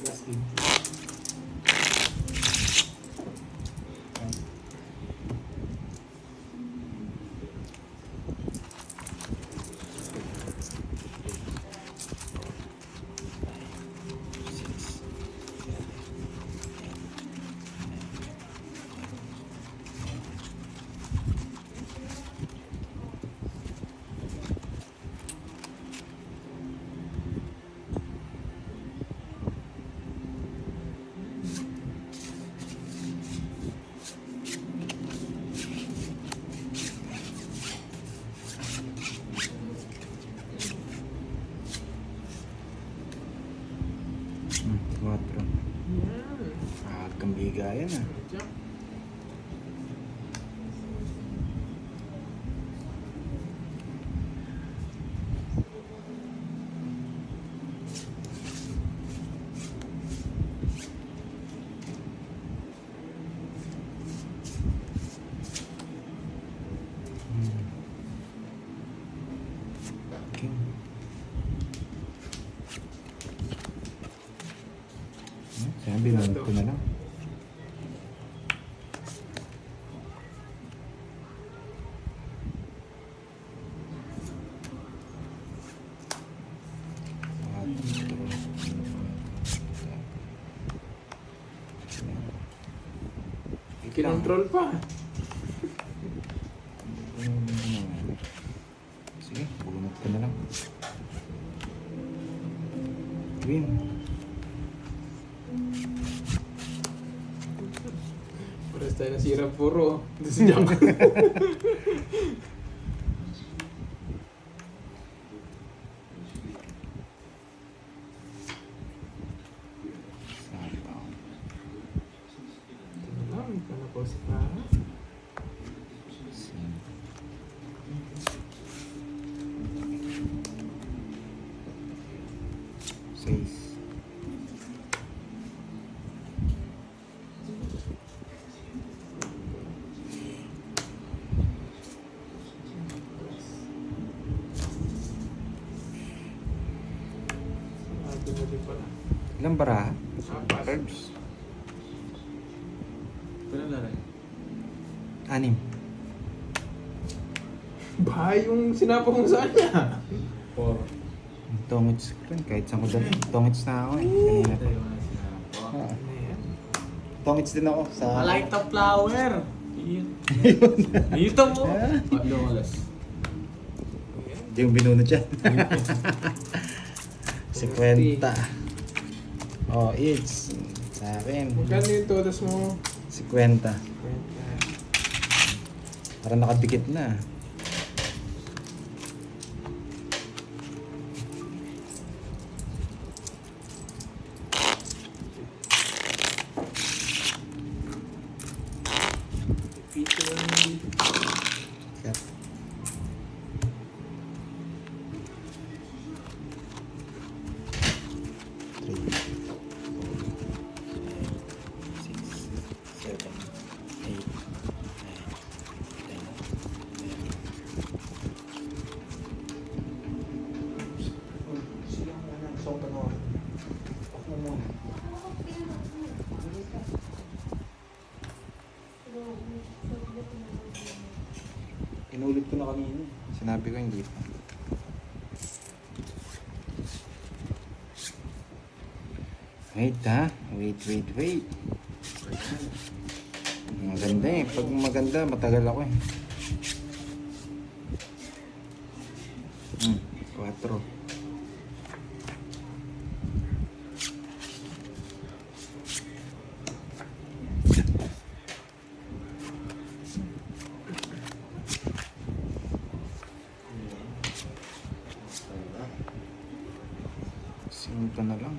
Plastic. Quatro. At kambigayan ah. Okay. Sabi, binunod ko na lang. Kinontrol pa. Sige, bunot ko na lang. Green. Pares tayo nasira puro. Ito si Junk. Seis. Ilang baraha? Apat. Herbs. Pinalalay. Anim. Ba, yung sinapa mo sa kanya. 4. Tongits ko rin. Kahit saan ko dali. Tongits na ako eh. Kanina pa. Oo. Ano yan? Tongits din ako sa... Light up flower. Iyon. Dito mo. Patlo alas. Hindi yung binunod yan. 50. Oh, it's sa akin. Magkano yung todas mo? 50. Parang nakadikit na. Pito lang dito. Cut. Three, 4, 6, 7, 8, 9, 10. Inulit ko na kanina. Sinabi ko hindi pa. Wait ha. Wait. Maganda eh. Pag maganda, matagal ako eh. 4. Sinto na lang.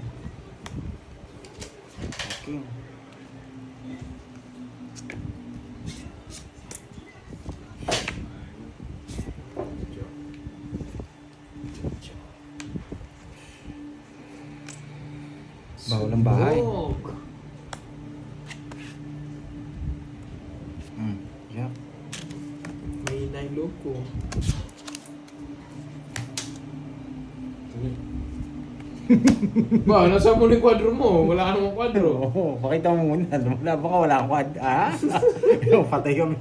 Okay. Bawal ang bahay. Yep. May nailoko. Ba, nasa mo yung kwadro mo? Wala ka namang kwadro. Oo, pakita mo muna. Wala ba ka? Wala akong Yung patay kami.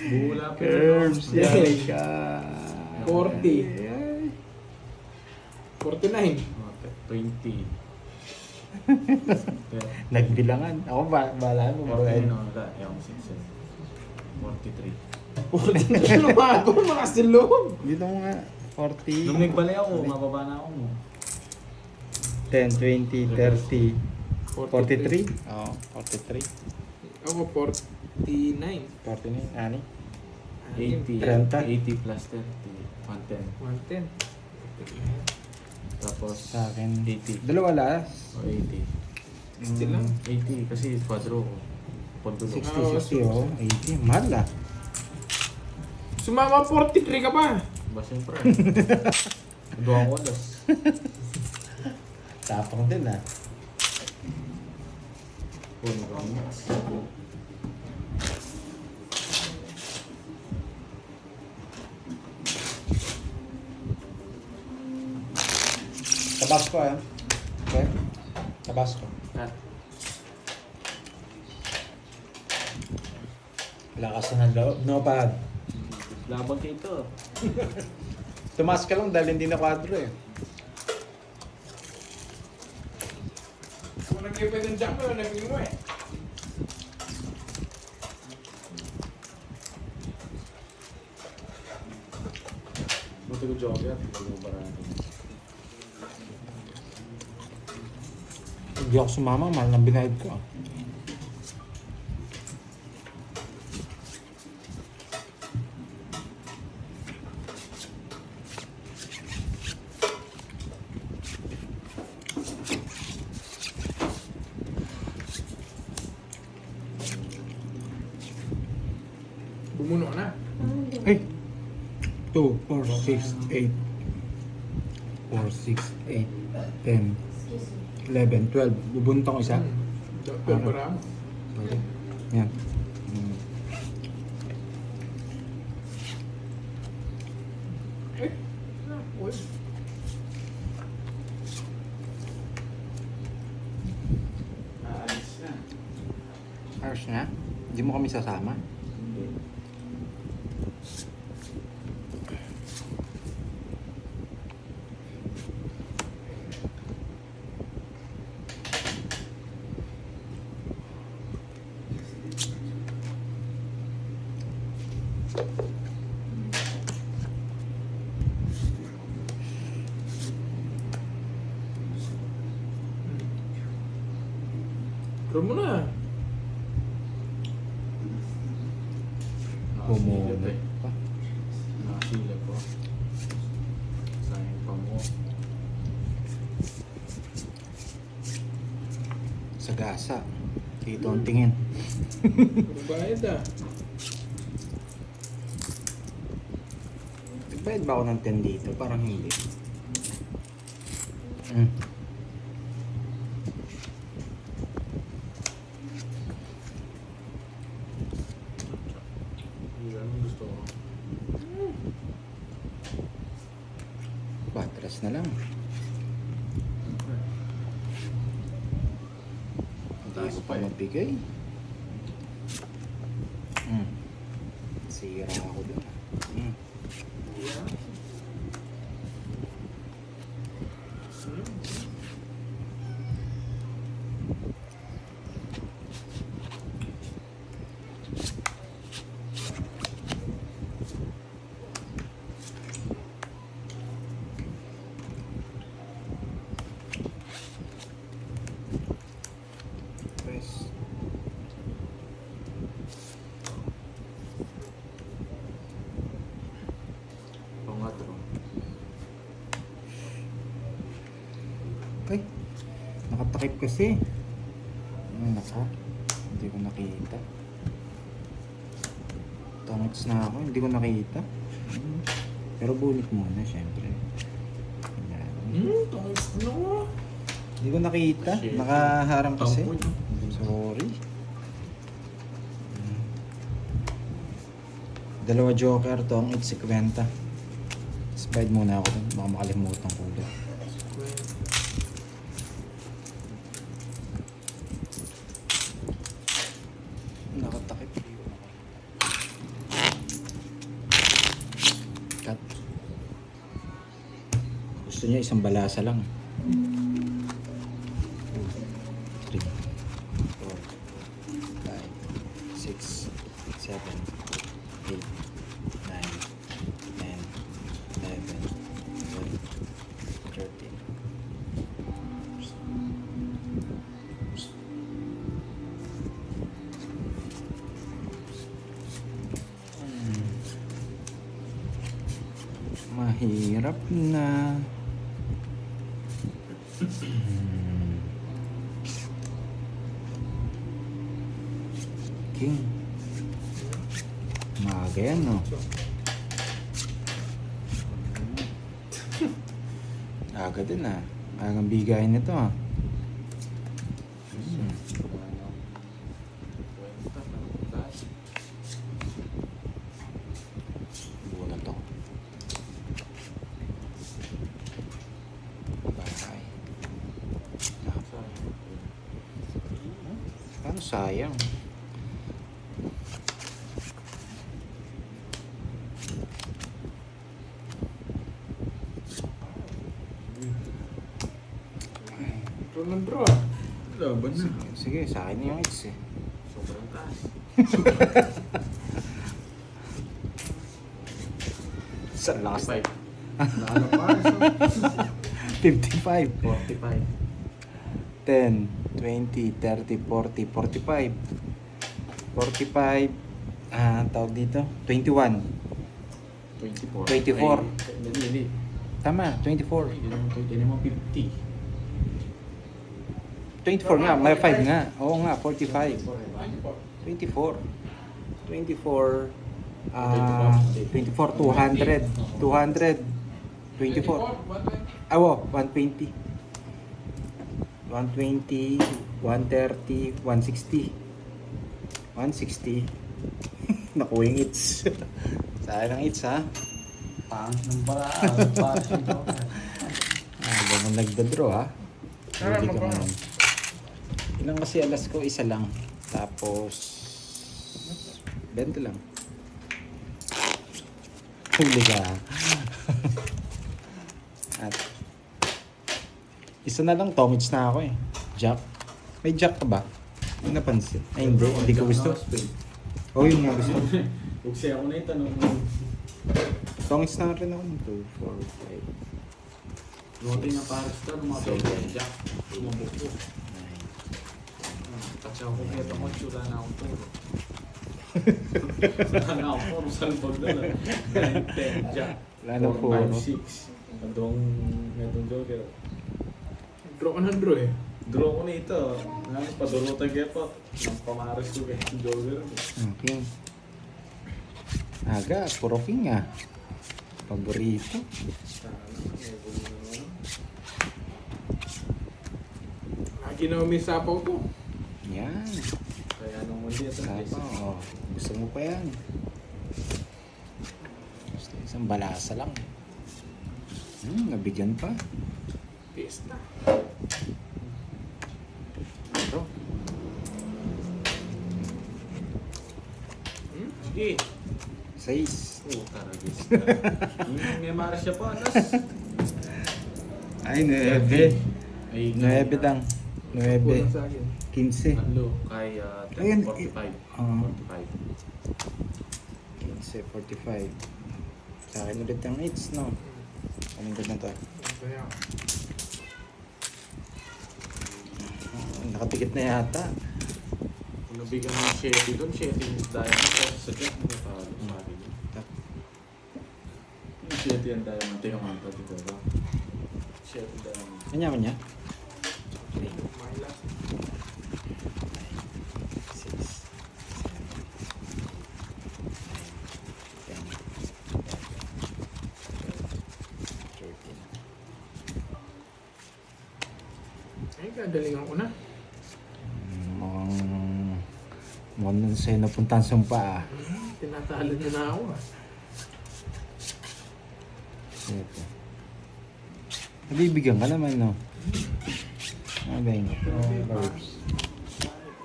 Bula pa. Herbs, Yeah. yan siya. 40. 49. 20. Nagbilangan. Ako ba? Bahala mo. 40 no, wala. Yung 6. 43. 40 na lumago, malakas din loob. Dito mo nga. 40. Nung nagbalay ako, mababa na ako mo. 10, 20, 30, 43. Oo, 43. Ako 49. 49. Ani? 80. 30. 80 plus 30. 110. 110. Tapos Sa akin. 80. Dalawa last. O 80. Still lang. 80 kasi quadro ko. Pondulog. 60, 60, oh. 80. Mahal ah. Sumama 43 ka pa. Ba siyempre. Nagawa ko alas. Tapang din ah. Puno ko mix. Tabasco ah. Okay. Tabasco. Cut. Lakas na ng loob. No pad. Labang kayo ito. Tumas ka lang dahil hindi na kwadro eh. Kung nag-ipay ng jump mo, naging mo eh. Buti ko jogger. Bago barado. Hindi ako sumama, mahal na binayad ko. Bumuno ka na. Ay! 2, 4, 6, 8. 4, 6, 8, 10, 11, 12. Bubuntong isa. Doktor Baramo. Sorry. Yan. Eh, uy. Aalis na. Ayos na. Hindi mo kami sasama. Hindi. Draw mo na. Nakasilip Bumulit eh. pa. Nakasilip ko. Sayang pa mo. Sa gasa. Dito ang tingin. Puro bayad ah. Nagbayad ba ako ng 10 dito? Parang hindi. Mm. Yan ang gusto ko. Batras na lang. Hindi ko pa magbigay. Mm. Sira ako dun. Mm. Yeah. Press. Pangatro. Ay, nakatakip kasi. Nako, hindi ko nakita. Tangits na ako, hindi ko nakita. Pero bulit muna, syempre. Ayan. Tangis na. Hindi ko nakita, Shit. nakaharang kasi. Tampo, no? Sorry. Dalawa joker to, ang 8.50. Slide muna ako dun, baka makalimutan ko ulit. Gusto niya isang balasa lang. 3, 4, 5, 6, 7, 8, 9, 10, 11, 12, 13. Mahirap na. King. Maaga yan, no? Aga din, ah. Agang bigayin nito, ah. Buo na to. Bahay. Paano sayang? Draw ng draw ah. Laban na. Sige, sa akin yung hits, eh. Sobrang taas. Sa lakas. 5. Nalo pa. 55. 45. 10, 20, 30, 40, 45. 45, tawag dito, 21. 24. 24. Hindi. Tama, 24. Hindi mo 50. 24 nga, may 5 nga. Oo nga, 45. 24. 24, 200. 200. 24. Awo, 120. 120, 130, 160. 160. Naku, yung hits. Sayang ang hits, ha? Pangit ng paraan. Pangit ng paraan. Ba mo nagdadraw, ha? Tara, Hindi ka magkano? man. Ilang kasi alas ko, isa lang. Tapos, 20 lang. Huli ka. At, isa na lang, Tomits na ako, eh. Jack. May Jack ka ba? Hindi napansin. Ay, hindi ko gusto. Oh, yun nga gusto. Huwag siya ako na itanong mo. Tomits na rin ako. 2, 4, 5, Buti nga pares ka, lumabay ka Jack. Lumabok ko. 9, Kasi ako kaya ito ko, wala na akong turo. Wala na akong puro sa lubog na lang. 9, 10, Jack. Wala na puro. 4, 5, 6. Medong joker. Draw ka ng draw eh. Draw ko na ito. Padurutan kaya pa. Nang pamares ko kaya joker. Okay. Aga, puro king, ah. Paborito. Lagi na may sapaw to. Yan. Kaya nung muli ito. Sapa, oh. Gusto mo pa yan. Gusto isang balasa lang. Nabigyan pa. Pista. Pero, Sige. 6. Oh, karagis. May mares siya pa. Anas. Ay, 9. Ay, 9 lang. 9. Kulang sa akin. 15. Ano? Kay Ayun, 45. ah. 45. 15, 45. Sa akin ulit ang 8, no? Anong ganda to? Kaya. Nakapikit na yata. Kung nabigyan ng Shetty doon, Shetty yung diamond. Kasi sa Jack, hindi pa alam sa akin yun. Yung Shetty yung diamond. Ito yung manta dito ba? Shetty diamond. Kanyaman niya? My last. 6, 7, 8, 9, 10, 11, 12, 13. Ay, gagalingan ko na. Mukhang nun sa'yo napuntahan sumpa, ah. Tinatalo niya na ako ah. Ito. Nabibigyan ka naman, no? Ano ba yun? Verbs.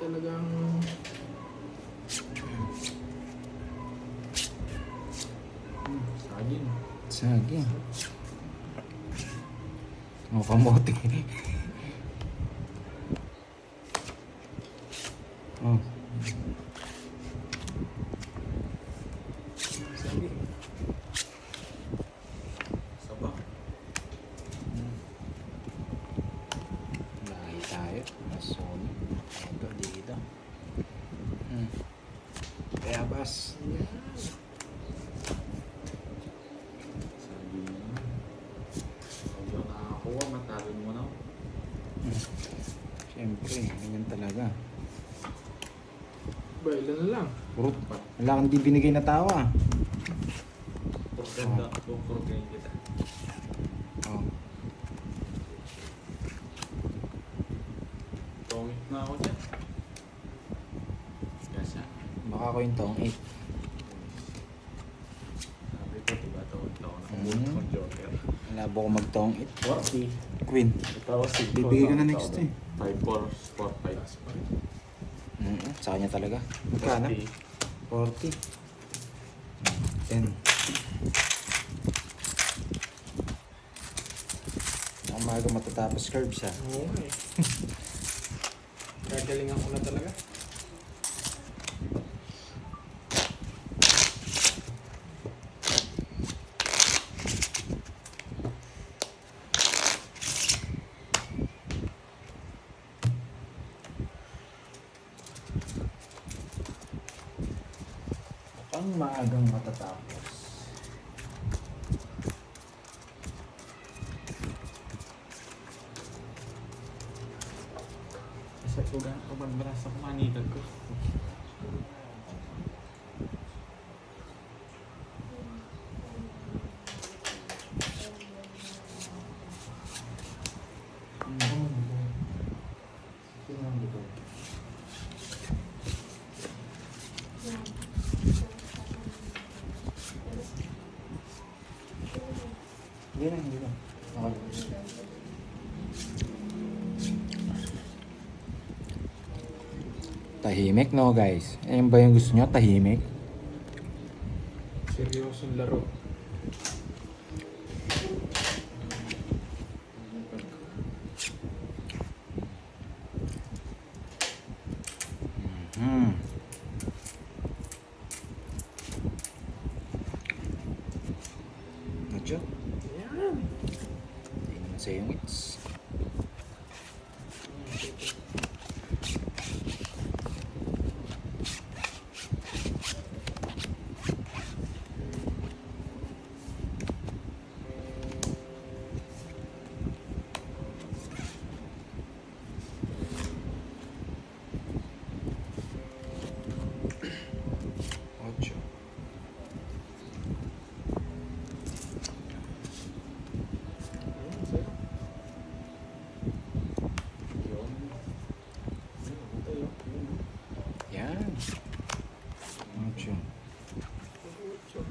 Talagang... Saging. Saging. Oh, kamote. Oh. Sabi. Saba. Lahi tayo. Nasoni. Ito, dito. Kaya bas. Sabi niya. Pag yun nakakuha, matalo mo na. Siyempre, ganyan talaga. Ba, ilan na lang? Puro, wala kang di binigay na tawa. Porganda. Porganda kita. Oh. Tongit na ako dyan. Kasi, Baka ko yung tong 8. sabi ko, diba, taon-taon ako ng Joker. Malabo ko mag-tong 40. 8. Queen. Ito, Bibigay ko na next eh. 5-4, 4-5. Taas pa rin. Sa kanya talaga. Magkano? 40. 10. Umaga matatapos curbs ha. Oo nga eh. Gagalingan ko na talaga. Mukhang maagang matatapos. Sa tuga, pagbalas ako manitag ko. Hindi na, hindi na. Okay. Tahimik no guys? Ayun ba yung gusto nyo? Tahimik? Seryosong laro. Hmm. Medyo? Yan. Hindi naman sa yung hits. Ocho. Ayan, sa'yo. Yun. Ito yun. Yan. Ocho. Ocho.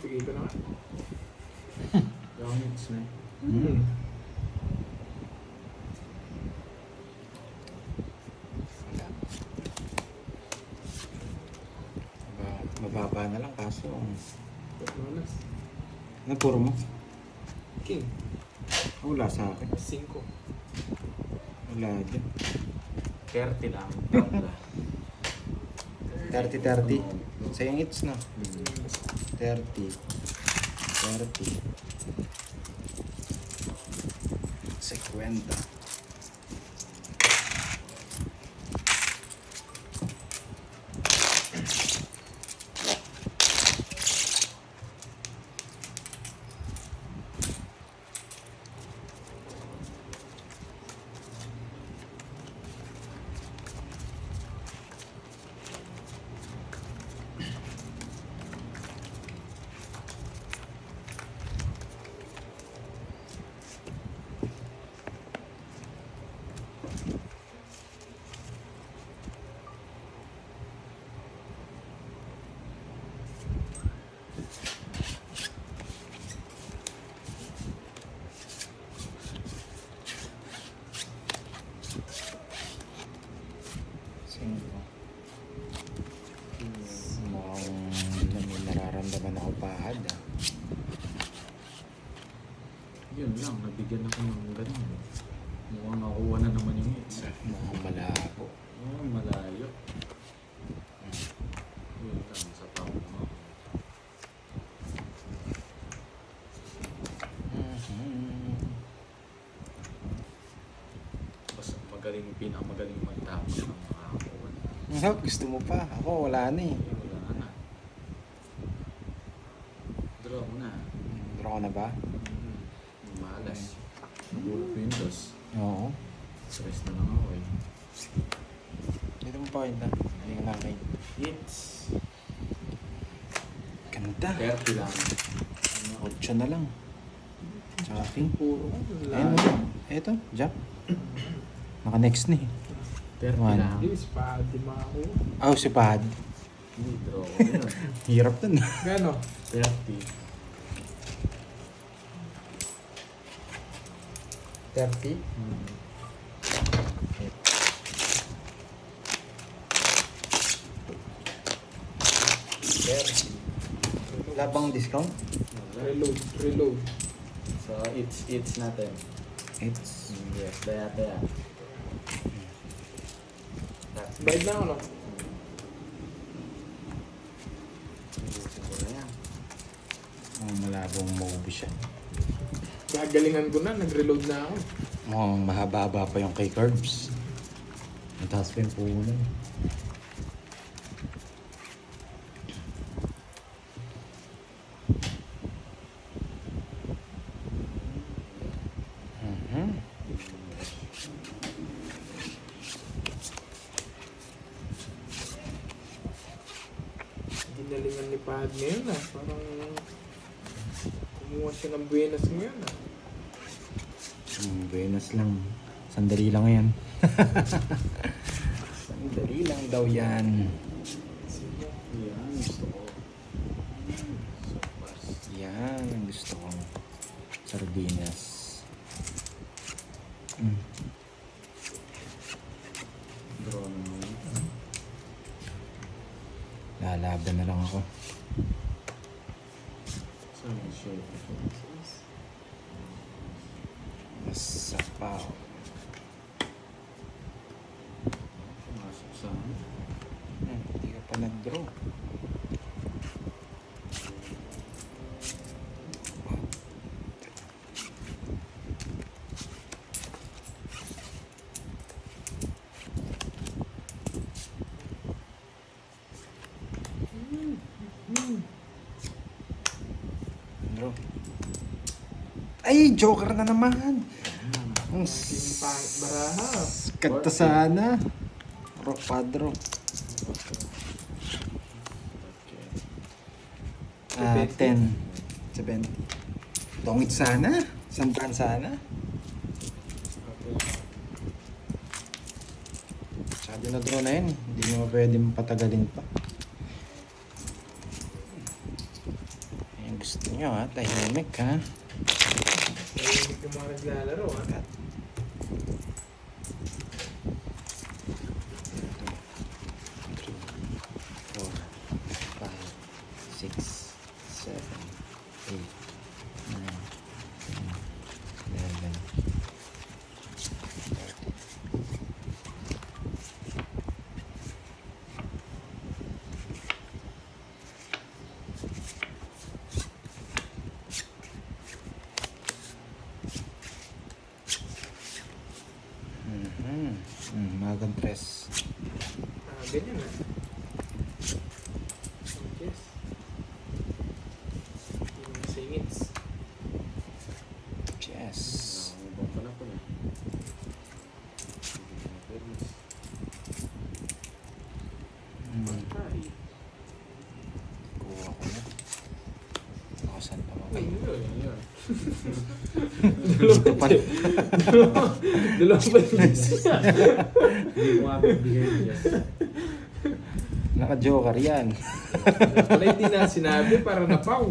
Bigay ko na nga. Yung hits na. Hmm. Wala. Mababa na lang kaso. Pagmalas. Ano puro mo? King. Wala sa akin. 5. Wala dyan. 30 lang. 30-30. Sa yung hits no? 30. 30. 50. Pad. Yun lang, nabigyan ako ng ganun. Mukhang nakuha na naman yung hits. Mukhang malabo. Oh, malayo. Yun lang, sa tao mo. Basta magaling, pinakamagaling magtapos ng makakuha. Gusto mo pa? Ako wala na eh. Wala na. Draw mo na. Draw ka na ba? Malas. Nagulog Windows. Oo. Stress na lang ako eh. Dito mo pa kita. Hindi ka nakakita. Hits. Ganda. 30 lang. 8 na lang. Tsaka king. Puro. Ayun mo. Eto, Jack. Naka-next na eh. 30 One. lang. Hindi, spad, di makakuha. Oh, si Pad. Hindi, draw ko yun. Hirap dun. Gano? 30. 30? Wala bang discount? Reload, reload. So, it's natin. It's... Yes, daya. Bayad na ako, no? Siguro yan. malabong maubos siya. Gagalingan ko na, nag-reload na ako. Mukhang mahaba-haba pa yung kay Curbs. Mataas pa yung puhunan. Ginalingan ni Pad ngayon ah. Parang kumuha siya ng buenas ngayon ah. Venus lang. Sandali lang yan. Sandali lang daw yan. Sige. Yan, gusto ko. Sopas. Yan ang gusto ko. Sardinas. Draw naman. Lalaban na lang ako. Saan yung shape? Masapaw. Pumasok sa amin. Hindi ka pa nag-draw. Draw. Ay, Joker na naman. Ang Yung pangit baraha. kanta sana. Rock Padro. Okay. 10. 70. Tongit sana. Santan sana. Sabi na draw na yun. Hindi mo pwede patagalin pa. Ayan, gusto nyo ha. Tahimik ha. Narinig yung mga naglalaro ah. 11. Magang tres. Ganyan ah. Yes. Yung singits. Yes. Nakakabang pa na po na. Ay. Kuha ko na. Ako saan pa Ay, makayo? yun. Ito pa. Dalawang pa din siya. Hindi ko nga bibigay yes. Naka-joker yan. Wala hindi na sinabi para napaw.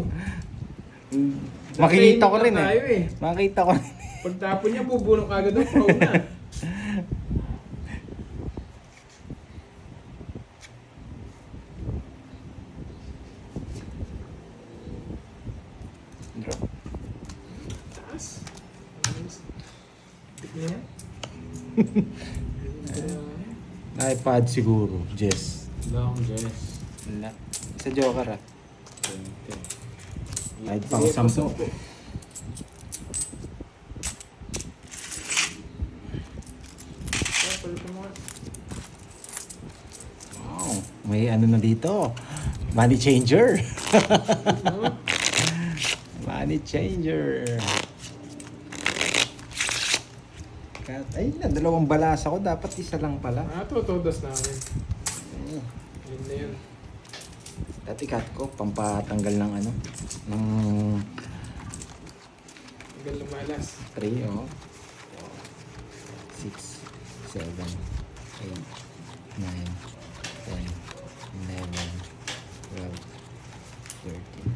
Makikita ko rin Tayo eh. Makikita ko rin. Pagtapon niya, bubunok agad ang paw na. Draw. Taas. Tik na yan. iPad siguro. Jess. Wala akong Jess. Wala. Sa Joker ah. 20. Kahit pang 10. Wow. May ano na dito. Money changer. Money changer. Ay, na dalawang balas ako. Dapat isa lang pala. Todas namin. Yun na yun. Dati cut ko, pampatanggal ng ano. Ng Hanggang lumalas. 3, oh. 6, 7, 8, 9, 10, 11, 12, 13.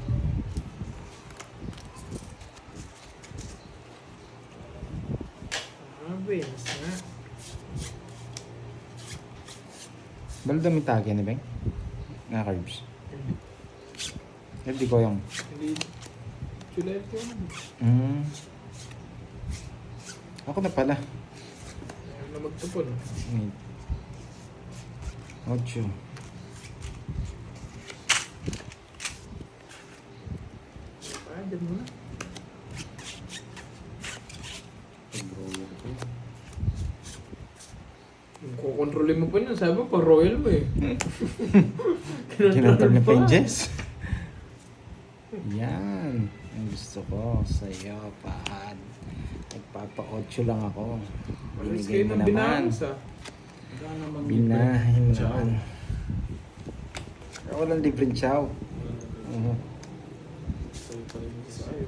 Beans nga. Balo dami tagi ni Beng? Nga carbs. Hindi ko yung... Hindi. Chulay ko yun. Ako na pala. Ayaw na magtupon. 8. Dyan muna. Pag-roller ko. Kung kukontrolin mo pa yun, sabi mo, pa-royal mo eh. Kinontrol ni Pinjes. Yan. Ang gusto ko sa'yo, Pad. Nagpapa-8 lang ako. Malis Binigay kayo mo ng naman. binahos ah. Wala namang Binahin mo Chow. naman. Walang libreng chow. Sa'yo pa rin yung isa. Sa'yo.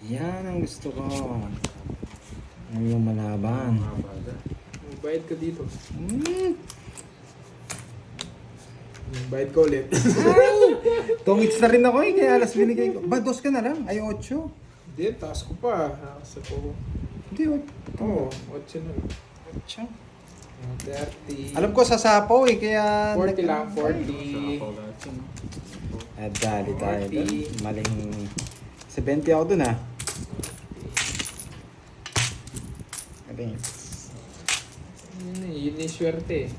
Yan ang gusto ko. Ang yung malaban. Mga bada. Magbayad ka dito. Magbayad ka ulit. Tongits na rin ako eh, kaya alas binigay ko. Ba, 2 ka na lang? Ay, 8. Hindi, taas ko pa. Nakasa ko. Hindi, 8. Oo, 8 na. 8. 30. Alam ko sasapaw eh, kaya... 40 lang, Sa 40. ako lahat yun. Dali tayo 40. dun. Maling... 70 ako dun ah. Maling... Yun yung swerte eh.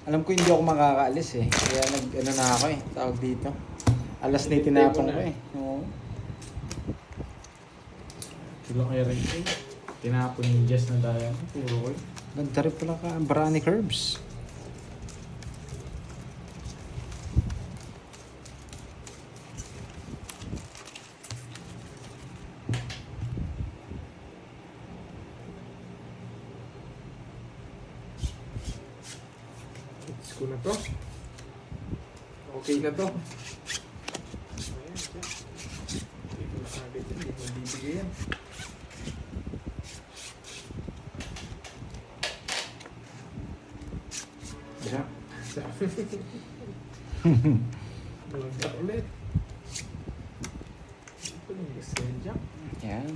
Alam ko hindi ako makakaalis eh. Kaya nag-ano na ako eh. Tawag dito. Alas na itinapong ko eh. Oo. Sila kaya rin eh. Tinapon yung Jess na daya. Puro ko eh. Ganda rin pala ka. Brownie Curbs. Hits ko na to. Okay na to. Ayan, siya. Hindi ko nasabi ito. Hindi ko bibigay yan. Siya. Malagda ulit. Ito yung gusto yan dyan. Yan.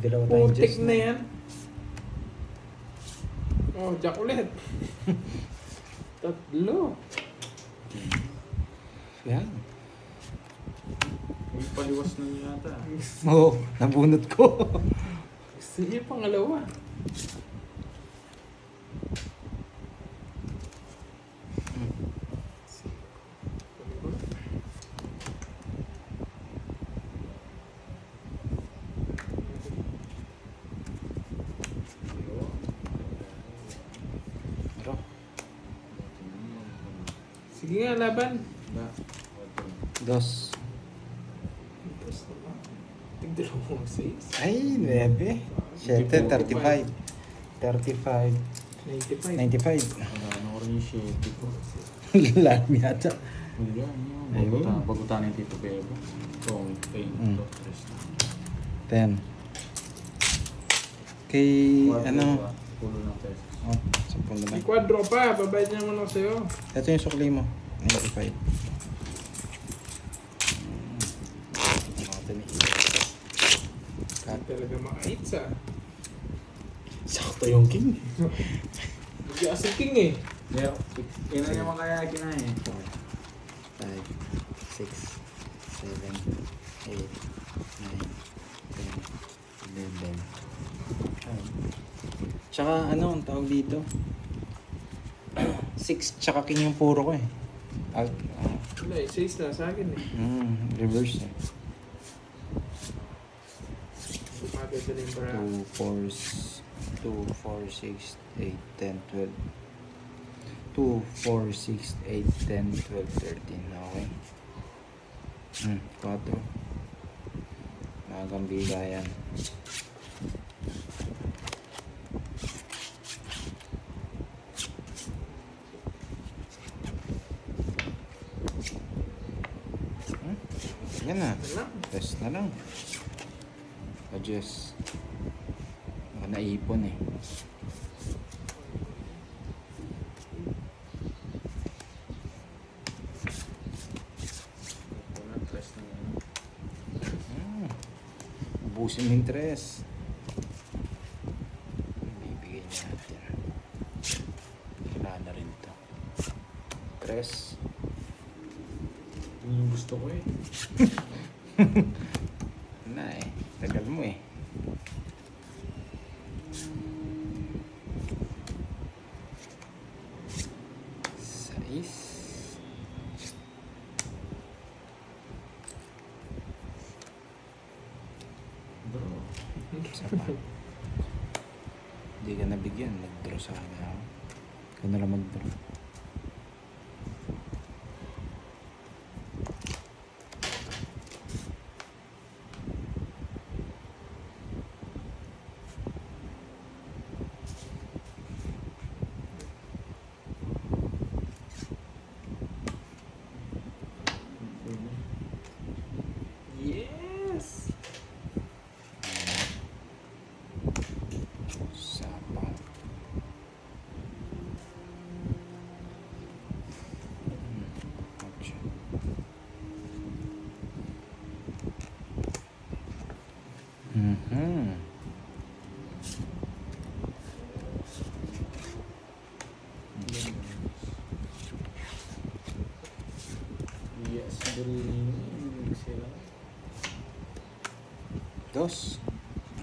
Dalawa tayong Putik Jess na yan. Oh, jack ulit. Tatlo. Yan. May paliwas na niya yata. Oo, nabunot ko. Gusto niya pangalawa. Pero, Sige nga, laban. Ba? 2. Tigdalawang 6. Ay, 9. 7, 35. 35. 95. 95. Wala na ko rin yung shitty ko. Lami yata. Wala yun. Ayun. Bagutan ni Tito Bebo. Kung paint. Mm. Doctors na. 10. Kay, ano, Pulo ng pesos. oh, 10. Ipon naman. May quadro pa, babayad niya naman ako sa'yo. Ito yung sukli mo. 95. Ito ni Hindi talaga maka-hits ah. sakto yung king. Hindi as king eh. Yeah. Ina naman kaya kinain. 4, 5, 6, 7, 8, 9, 10, 11. Tsaka ano ang tawag dito? 6 tsaka king yung puro ko eh. Wala eh, 6 na sa akin eh. Reverse eh. Maganda na yung para. 2, 4, 6, 8, 10, 12. 2, 4, 6, 8, 10, 12, 13. Okay. 4. Magang bigayan. Yan na. Wala. Test na lang. Adjust. Baka naipon eh. Ubusin mo yung tres. Bibigyan natin. Wala na rin to. Tres. Yun yung gusto ko eh. Na eh. Tagal mo eh. Sais. Bro. Isa pa. Hindi ka nabigyan. Nag-draw sa kanya ako. Ikaw na lang mag-draw. Yes! Sapang. Action. Yes, bro. Sila. Dos.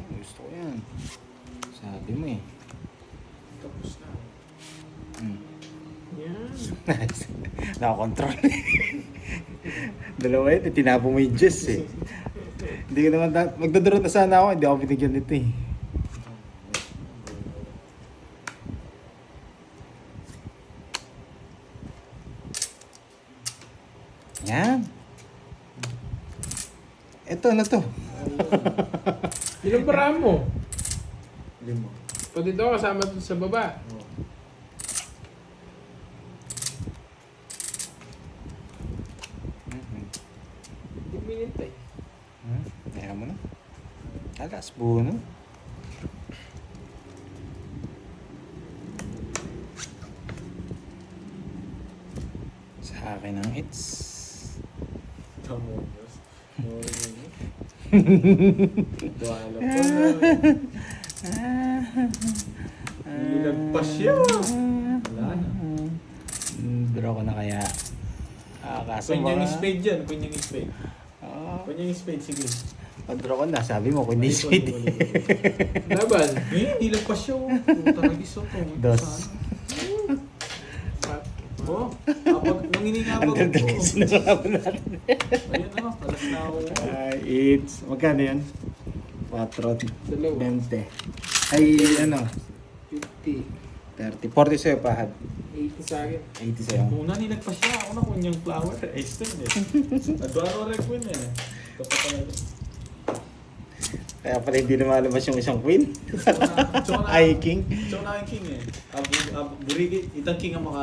Gusto ko yan. Sabi mo eh. Tapos na. Yan. Nakakontrol. Dalawa yun, tinapo mo yung Jess eh. Hindi ka naman, magdodoro na sana ako, hindi ako binigyan nito eh. Yan. Ito na to. Ilang para mo? 5. Pati daw kasama dun sa baba. Oh. Hindi minintay. Kaya mo na. Alas, buno. Sa akin ang hits. Tamo. Wala pa. Nilagpas siya. Wala na. Draw ko na kaya. Kaso Queen yung mga- spade dyan. Queen yung spade. Oo. Queen yung spade. Sige. Pag-draw ko na, sabi mo, kung hindi speed. Laban. Eh, nilagpas siya. Puta na giso to. Dos. Oh, kapag nanginingabag Ang ganda ako. ng sinalaban natin. Ayun na, alas na ako. It's, magkano yan? 4, Dalawa. 20. Ay, ano, 50. 30. 40 sa'yo, pahad. 80 sa akin. 80 sa'yo. Una nilagpas siya. Ako na kung yung flower. Ace din eh. Adwaro rin queen eh. Kapag talaga. Kaya pala hindi lumalabas yung isang queen. Tsaka na, Ay, king. tsaka na yung king eh. Burigi, itang king ang maka